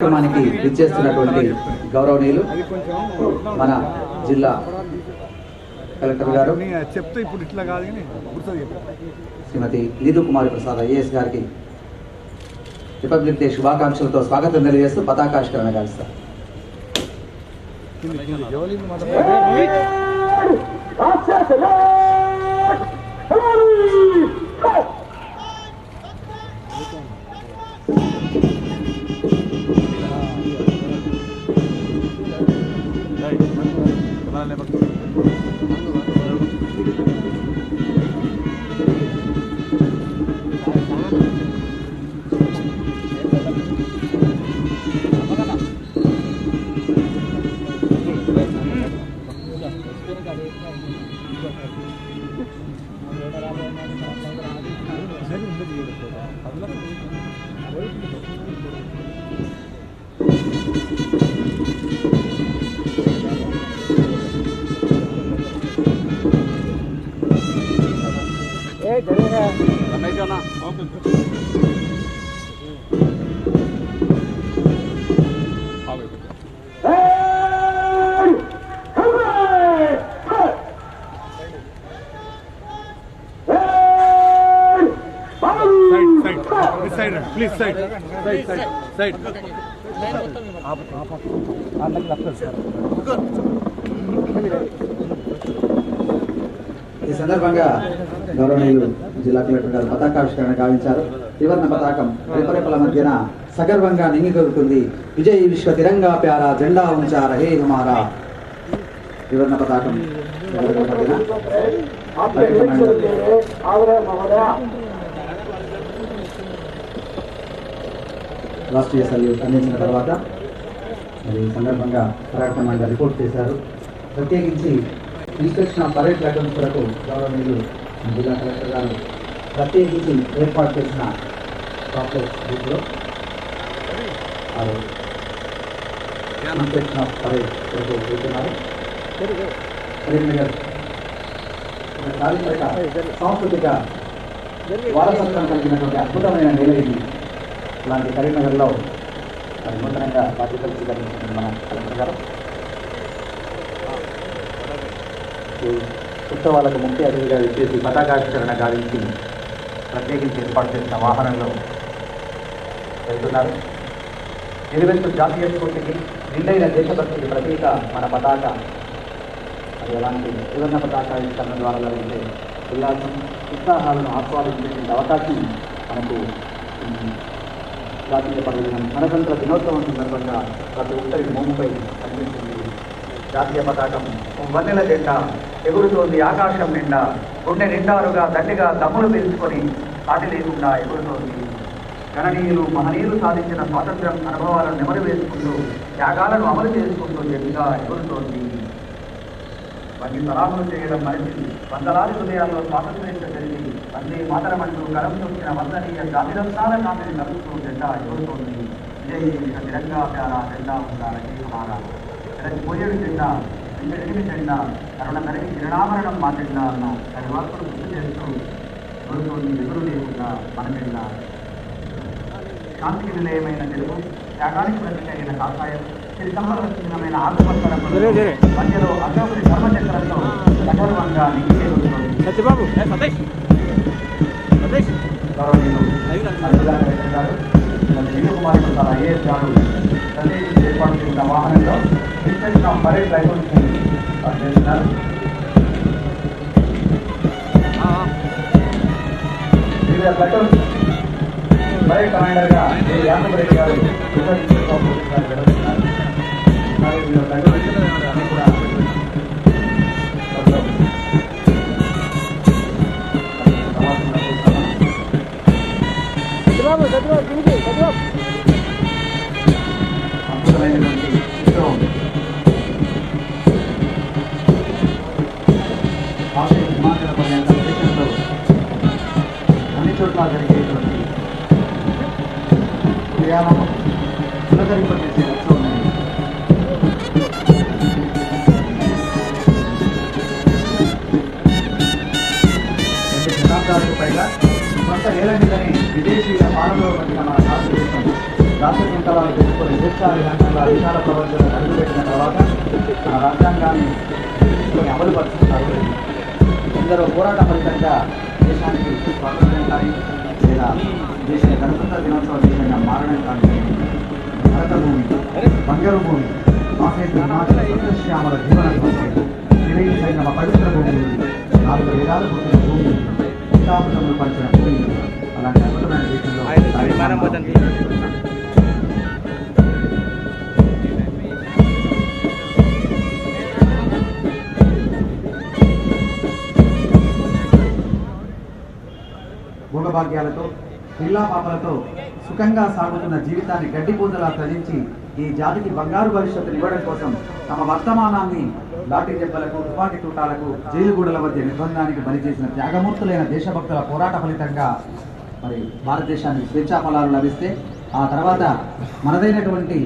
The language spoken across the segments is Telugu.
కార్యక్రమానికి విచ్చేస్తున్నటువంటి గౌరవనీయులు మన జిల్లా కలెక్టర్ గారు శ్రీమతి నీదు కుమారి ప్రసాద్ ఐఏఎస్ గారికి రిపబ్లిక్ డే శుభాకాంక్షలతో స్వాగతం తెలియజేస్తూ పతాకావిష్కరణ గావిస్తారు. Please side. ఈ సందర్భంగా గౌరవనీయులు జిల్లా కలెక్టర్ గారు పతాకావిష్కరణ గావించారు. త్రివర్ణ పతాకం రెపరెపల మధ్యన సగర్వంగా నింగికొరుతుంది. విజయ్ విశ్వ తిరంగా ప్యారా జెండా ఉంచా రహే హమారా. త్రివర్ణ పతాకం రాష్ట్రీయ సల్యూట్ అందించిన తర్వాత మరి ఈ సందర్భంగా పరేడ్ కమాండర్ రిపోర్ట్ చేశారు. ప్రత్యేకించి ఇన్స్పెక్షన్ ఆఫ్ పరేడ్ ప్లాటూన్స్ కొరకు గౌరవనీయులు జిల్లా కలెక్టర్ గారు ప్రత్యేకించి ఏర్పాటు చేసిన కాంప్లెక్స్ గ్రూప్లో ఇన్స్పెక్షన్ ఆఫ్ పరేడ్ కొరకు వెళ్తున్నారు. కరీంనగర్ చారిత్రక సాంస్కృతిక వారసత్వం కలిగినటువంటి అద్భుతమైన నేల ఇది. ఇలాంటి కరీంనగర్లో నూతనంగా బాధ్యతలు స్వీకరించిన మన కలెక్టర్ గారు ఈ ఉత్సవాలకు ముఖ్య అతిథిగా విచ్చేసి పతాకావిష్కరణ గావించి ప్రత్యేకించి ఏర్పాటు చేసిన వాహనంలో వెళ్తున్నారు. నిలువెత్తు జాతీయ స్ఫూర్తికి నిండైన దేశభక్తికి ప్రతీక మన పతాక. అది ఎలాంటి త్రివర్ణ పతాకావిష్కరణ ద్వారా లభించే ఉల్లాసం ఉత్సాహాలను ఆస్వాదించే అవకాశం మనకు జాతీయ పర్వదినం గణతంత్ర దినోత్సవం సందర్భంగా ప్రతి ఒక్కరికి మోముపై కనిపిస్తుంది. జాతీయ పతాకం వన్నెల జెండా ఎగురుతోంది ఆకాశం నిండా. గుండె నిండారుగా దండిగా దమ్ములు పెంచుకొని సాటి లేకుండా ఎగురుతోంది. గణనీయులు మహనీయులు సాధించిన స్వాతంత్ర్యం అనుభవాలను నెమరు వేసుకుంటూ త్యాగాలను అమలు చేసుకుంటూ జట్టుగా ఎగురుతోంది. వాటిని సలాములు చేయడం మనిషి వందలాది హృదయాల్లో స్వాతంత్ర్యం జరిగి వందే మాతరమంటూ కలం తొక్కిన వందనీయ జాతిరత్నాల కాంతిని కలుపుతూ జెండా ఎగురుతోంది. విజయ్ తిరంగా ప్యారా జెండా ఉండాలి హమారా. పోయేవి జెండా వెంకటగిరి జెండా కరుణ తరగి కిరణాభరణం మా జెండా అన్న దాని వార్తలు గుర్తు చేస్తూ ఎగురుతోంది. ఎగురు లేకుండా మన జెండా. శాంతికి నిలయమైన తెలుగు, త్యాగానికి ప్రతిక అయిన కాషాయం, చిత్తమైన ఆత్మస్వరములు మధ్యలో అశోకుడి ధర్మచక్రంతో సగర్వంగా నిలిచేస్తుంది. కుమారి ప్రసాద్ ఐఏఎస్ గారు ప్రత్యేకించి ఏర్పాటు చేసిన వాహనంలో ఇన్స్పెక్షన్ ఆఫ్ పరేడ్ ప్లాటూన్స్ చేస్తున్నారు. వివిధ ప్లాటూన్స్ పరేడ్ కమాండర్ గా యాదవ్ రెడ్డి గారు అద్భుతమైనటువంటి చిత్రం హిమాచల పర్యాటక దేశంలో అన్ని చోట్ల జరిగేటువంటి ప్రయాణం సులభరింపజేసే ఉత్సవం. శతాబ్దాలకు పైగా కొత్త ఏళ్ళ మీదని విదేశీయుల పాలనలో వచ్చిన మన భారతదేశం రాష్ట్ర సంకలాలు పెట్టుకొని స్వేచ్ఛా విధానంగా విశాల ప్రపంచంలో అడుగుపెట్టిన తర్వాత మన రాజ్యాంగాన్ని తీసుకొని అమలు పరుచుకున్నారు. ఎందరో పోరాట ఫలితంగా దేశానికి స్వాతంత్ర్యం కానీ లేదా దేశ గణతంత్ర దినోత్సవ దేశంగా మారడం కానీ భరత భూమి, బంగారు భూమి, శ్యామల జీవన నిర్వహించిన మా పవిత్ర భూమి, 4 వేదాలు పుట్టిన భూమి, హితామృతములు పంచిన భూమి, అలాంటి అద్భుతమైన దేశంలో భోగభాగ్యాలతో పిల్లా పాపలతో సుఖంగా సాగుతున్న జీవితాన్ని గడ్డిపూజలా త్యజించి ఈ జాతికి బంగారు భవిష్యత్తును ఇవ్వడం కోసం తమ వర్తమానాన్ని లాఠీ దెబ్బలకు, తుపాకీ తూటాలకు, జైలుగూడల మధ్య నిర్బంధానికి బలిచేసిన త్యాగమూర్తులైన దేశభక్తుల పోరాట ఫలితంగా మరి భారతదేశానికి స్వేచ్ఛా ఫలాలు లభిస్తే ఆ తర్వాత మనదైనటువంటి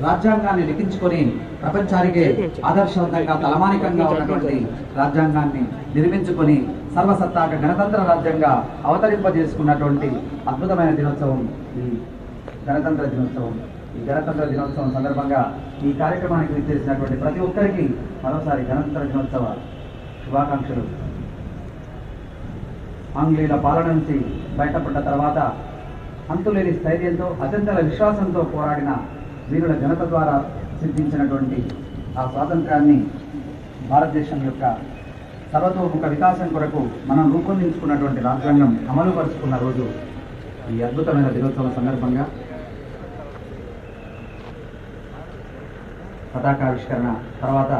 రాజ్యాంగాన్ని లిఖించుకొని ప్రపంచానికే ఆదర్శవంతంగా తలమానికంగా ఉన్నటువంటి రాజ్యాంగాన్ని నిర్మించుకొని సర్వసత్తాక గణతంత్ర రాజ్యంగా అవతరింపజేసుకున్నటువంటి అద్భుతమైన దినోత్సవం ఈ గణతంత్ర దినోత్సవం. ఈ గణతంత్ర దినోత్సవం సందర్భంగా ఈ కార్యక్రమానికి విచ్చేసినటువంటి ప్రతి ఒక్కరికి మరోసారి గణతంత్ర దినోత్సవ శుభాకాంక్షలు. ఆంగ్లేయుల పాలన నుంచి బయటపడ్డ తర్వాత అంతులేని స్థైర్యంతో, అత్యంత విశ్వాసంతో పోరాడిన వీరుల ఘనత ద్వారా సిద్ధించినటువంటి ఆ స్వాతంత్ర్యాన్ని భారతదేశం యొక్క సర్వతోముఖ వికాసం కొరకు మనం రూపొందించుకున్నటువంటి రాజ్యాంగం అమలు పరుచుకున్న రోజు ఈ అద్భుతమైన దినోత్సవం సందర్భంగా పతాకావిష్కరణ తర్వాత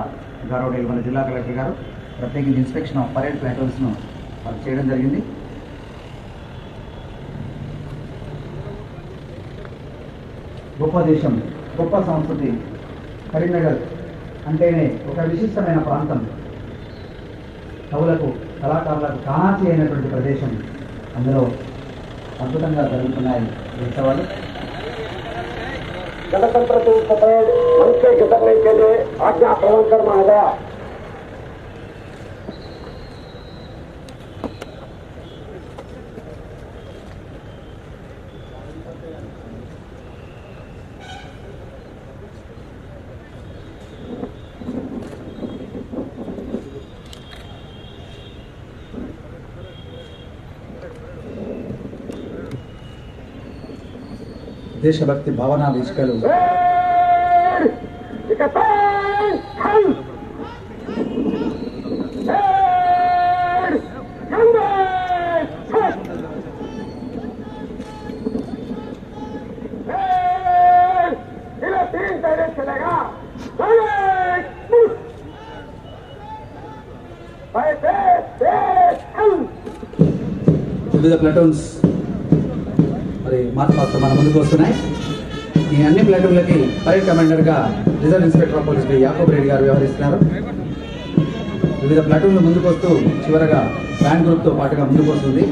గౌరవనీయులు మన జిల్లా కలెక్టర్ గారు ప్రత్యేకించి ఇన్స్పెక్షన్ ఆఫ్ పరేడ్ ప్లాటూన్స్ను చేయడం జరిగింది. గొప్ప దేశం, గొప్ప సంస్కృతి, కరీంనగర్ అంటేనే ఒక విశిష్టమైన ప్రాంతం, కవులకు, కళాకారులకు కానాచి అయినటువంటి ప్రదేశం. అందులో అద్భుతంగా జరుగుతున్నాయి ఉత్సవాలు. गणतंत्र दिवस परेड मंच से गुजरने के लिए आज्ञा प्रदान करना होगा। దేశభక్తి భావన విష్కలు వివిధ ప్లాటూన్స్ మరి మార్చ్ మన ముందుకు వస్తున్నాయి. ఈ అన్ని ప్లాటూన్లకి పరేడ్ కమాండర్గా reserve inspector of police Yakob Reddy గారు వ్యవహరిస్తున్నారు. వివిధ ప్లాటూన్లు ముందుకు వస్తూ చివరగా బ్యాండ్ గ్రూప్తో పాటుగా ముందుకు వస్తుంది.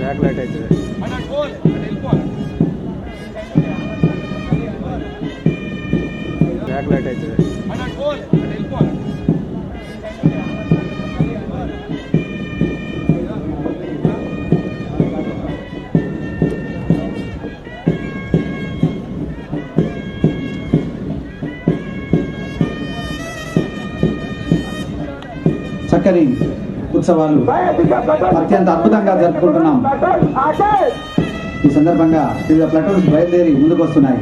బ్యాక్ లైట్ అవుతుంది. బ్యాక్ లైట్ అవుతుంది. చక్కని ఉత్సవాలు అత్యంత అద్భుతంగా జరుపుకుంటున్నాం. ఈ సందర్భంగా వివిధ ప్లాటూన్స్ బయలుదేరి ముందుకు వస్తున్నాయి.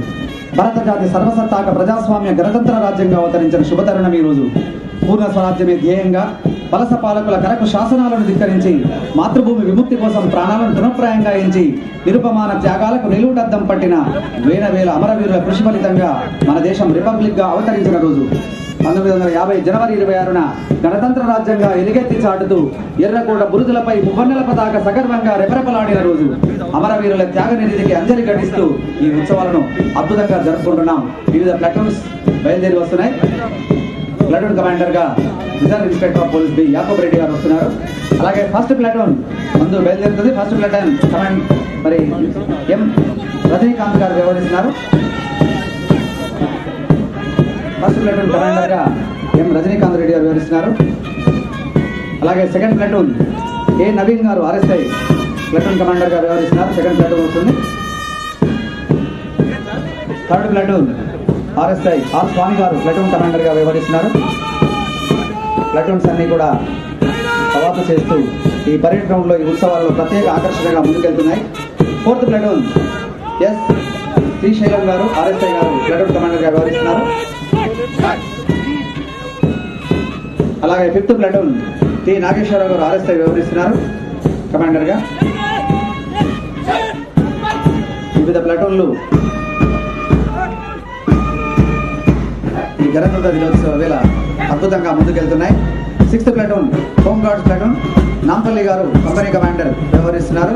భారత జాతి సర్వసత్తాక ప్రజాస్వామ్య గణతంత్ర రాజ్యంగా అవతరించిన శుభతరుణం ఈ రోజు. పూర్ణ స్వరాజ్యమే ధ్యేయంగా వలస పాలకుల కరకు శాసనాలను ధిక్కరించి మాతృభూమి విముక్తి కోసం ప్రాణాలను తృణప్రాయంగా ఎంచి నిరుపమాన త్యాగాలకు నిలువుటద్దం పట్టిన వేల అమరవీరుల కృషి ఫలితంగా మన దేశం రిపబ్లిక్ గా అవతరించిన రోజు. 1950 జనవరి 26న గణతంత్ర రాజ్యంగా ఎలుగెత్తి చాటుతూ ఎర్రకోట బురుజులపై మువ్వన్నెల పతాక సగర్వంగా రెపరెపలాడిన రోజు. అమరవీరుల త్యాగ నిధికి అంజలి ఘటిస్తూ ఈ ఉత్సవాలను అద్భుతంగా జరుపుకుంటున్నాం. వివిధ ప్లాటూన్స్ బయలుదేరి వస్తున్నాయి. ప్లాటూన్ కమాండర్ గా reserve inspector of police B Yakub Reddy గారు వస్తున్నారు. అలాగే ఫస్ట్ ప్లాటూన్ ముందు బయలుదేరుతుంది. ఫస్ట్ ప్లాటూన్ కమాండ్ మరి ఎం రజనీకాంత్ గారు వ్యవహరిస్తున్నారు. ఫస్ట్ ప్లాటూన్ కమాండర్ గా ఎం రజనీకాంత్ రెడ్డి గారు వ్యవహరిస్తున్నారు. అలాగే సెకండ్ ప్లాటూన్ ఏ నవీన్ గారు ఆర్ఎస్ఐ ప్లాటూన్ కమాండర్ గా వ్యవహరిస్తున్నారు. సెకండ్ ప్లాటూన్ వస్తుంది. థర్డ్ ప్లాటూన్ ఆర్ఎస్ఐ ఆర్ స్వామి గారు ప్లాటూన్ కమాండర్ గా వ్యవహరిస్తున్నారు. ప్లాటూన్స్ అన్ని కూడా కవాతు చేస్తూ ఈ పరేడ్ గ్రౌండ్ లో ఈ ఉత్సవాల్లో ప్రత్యేక ఆకర్షణగా ముందుకెళ్తున్నాయి. ఫోర్త్ ప్లాటూన్ ఎస్ శ్రీశైలం గారు ఆర్ఎస్ఐ గారు ప్లాటూన్ కమాండర్ గా వ్యవహరిస్తున్నారు. అలాగే ఫిఫ్త్ ప్లాటూన్ టి నాగేశ్వరరావు గారు ఆర్ఎస్ఐ వ్యవహరిస్తున్నారు కమాండర్ గా. వివిధ ప్లాటూన్లు ఈ గణతంత్ర దినోత్సవ వేళ అద్భుతంగా ముందుకెళ్తున్నాయి. Sixth platoon home guards platoon Nampally గారు కంపెనీ కమాండర్ వ్యవహరిస్తున్నారు.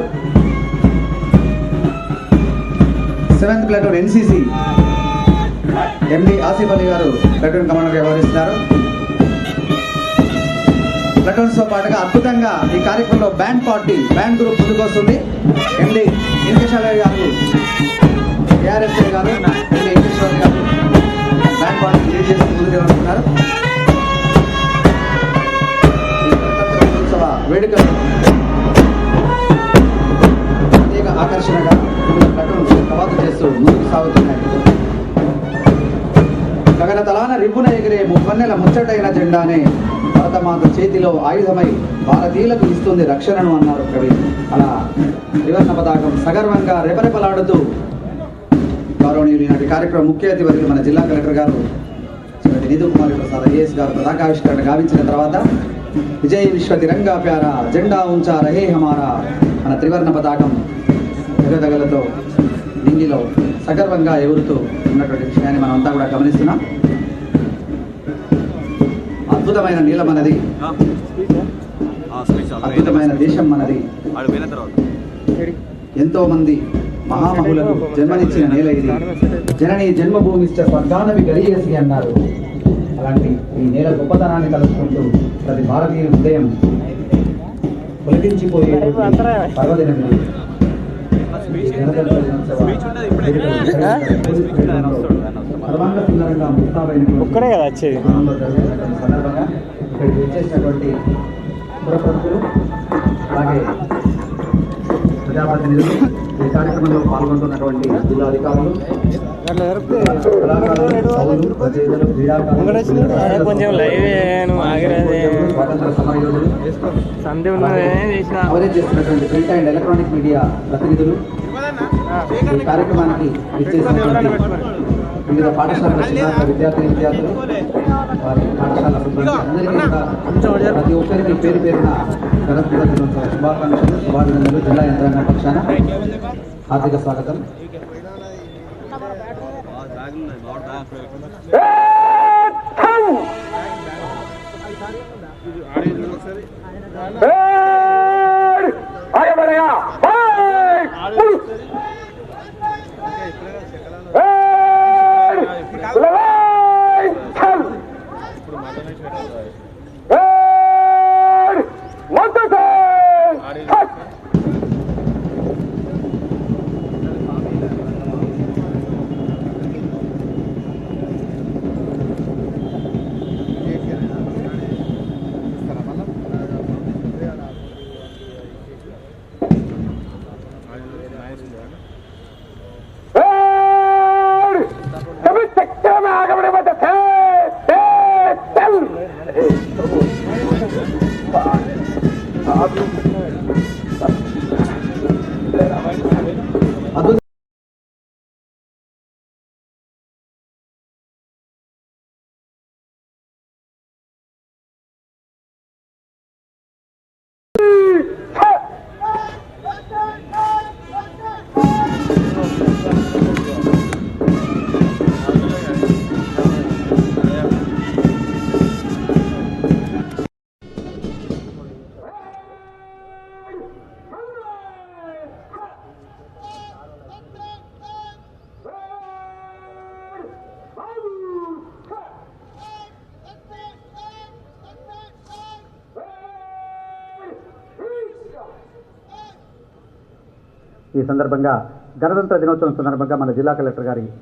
Seventh platoon NCC MD Asif Ali గారు ప్లాటూన్ కమాండర్ వ్యవహరిస్తున్నారు. ప్లాటూన్స్ తో పాటుగా అద్భుతంగా ఈ కార్యక్రమంలో బ్యాండ్ గ్రూప్ ముందుకు వస్తుంది. ఎండి వెంకటేశ్వర గారు ఏఆర్ఎస్ఐ గారు ఎండి వెంకటేశ్వర గారు బ్యాండ్ పార్టీ లీడ్ చేసి ముందుకు వస్తున్నారు. వేడుకలు ప్రత్యేక ఆకర్షణగా వివిధ ప్లాటూన్స్ కవాతు చేస్తూ ముందుకు సాగుతున్నాయి. గగనతలాన రిబ్బున ఎగిరే ముప్పన్నెల ముచ్చటైన జెండానే భారతమాత చేతిలో ఆయుధమై భారతీయులకు ఇస్తుంది రక్షణను అన్నారు కవి. అలా త్రివర్ణ పతాకం సగర్వంగా రెపరెపలాడుతూ గౌరవనీయులు ఈనాటి కార్యక్రమం ముఖ్య అతిథి మన జిల్లా కలెక్టర్ గారు శ్రీమతి నీతు కుమారి ప్రసాద్ ఐఏఎస్ గారు పతాకావిష్కరణ గావించిన తర్వాత విజయ్ విశ్వ తిరంగా ప్యారా జెండా ఉంచా రహే హమారా మన త్రివర్ణ పతాకం జగదగలతో నింగిలో సగర్వంగా ఎగురుతూ ఉన్నటువంటి విషయాన్ని మనం అంతా కూడా గమనిస్తున్నాం. అద్భుతమైన నీలం మనది, అద్భుతమైన దేశం మనది. ఎంతో మంది మహామహులకు జన్మనిచ్చిన నేల ఇది. జనని జన్మభూమిశ్చ స్వర్గానవి గరీయసి అన్నారు. అలాంటి ఈ నేల గొప్పతనాన్ని తలుచుకుంటూ ప్రతి భారతీయ హృదయం పులకించిపోయే పర్వదినం ఇది. సర్వాంగ సుందరంగా ముస్తాబైనటువంటి సందర్భంగా ఇక్కడికి వచ్చేసినటువంటి పురప్రముఖులు అలాగే ప్రజాప్రతినిధులు ఈ కార్యక్రమంలో పాల్గొంటున్నటువంటి జిల్లా అధికారులు స్వాతంత్ర సమరయోధులు కవరేజ్ చేస్తున్నటువంటి ప్రింట్ అండ్ ఎలక్ట్రానిక్ మీడియా ప్రతినిధులు ఈ కార్యక్రమానికి ఇచ్చేసినటువంటి వివిధ పాఠశాల విద్యార్థులు వారి పాఠశాల సిబ్బంది అందరికీ కూడా ప్రతి ఒక్కరికి పేరు పేరున గణతంత్ర దినోత్సవ శుభాకాంక్షలు శుభాభినందనలు. జిల్లా యంత్రాంగ పక్షాన హార్దిక స్వాగతం. ఈ సందర్భంగా గణతంత్ర దినోత్సవం సందర్భంగా మన జిల్లా కలెక్టర్ గారి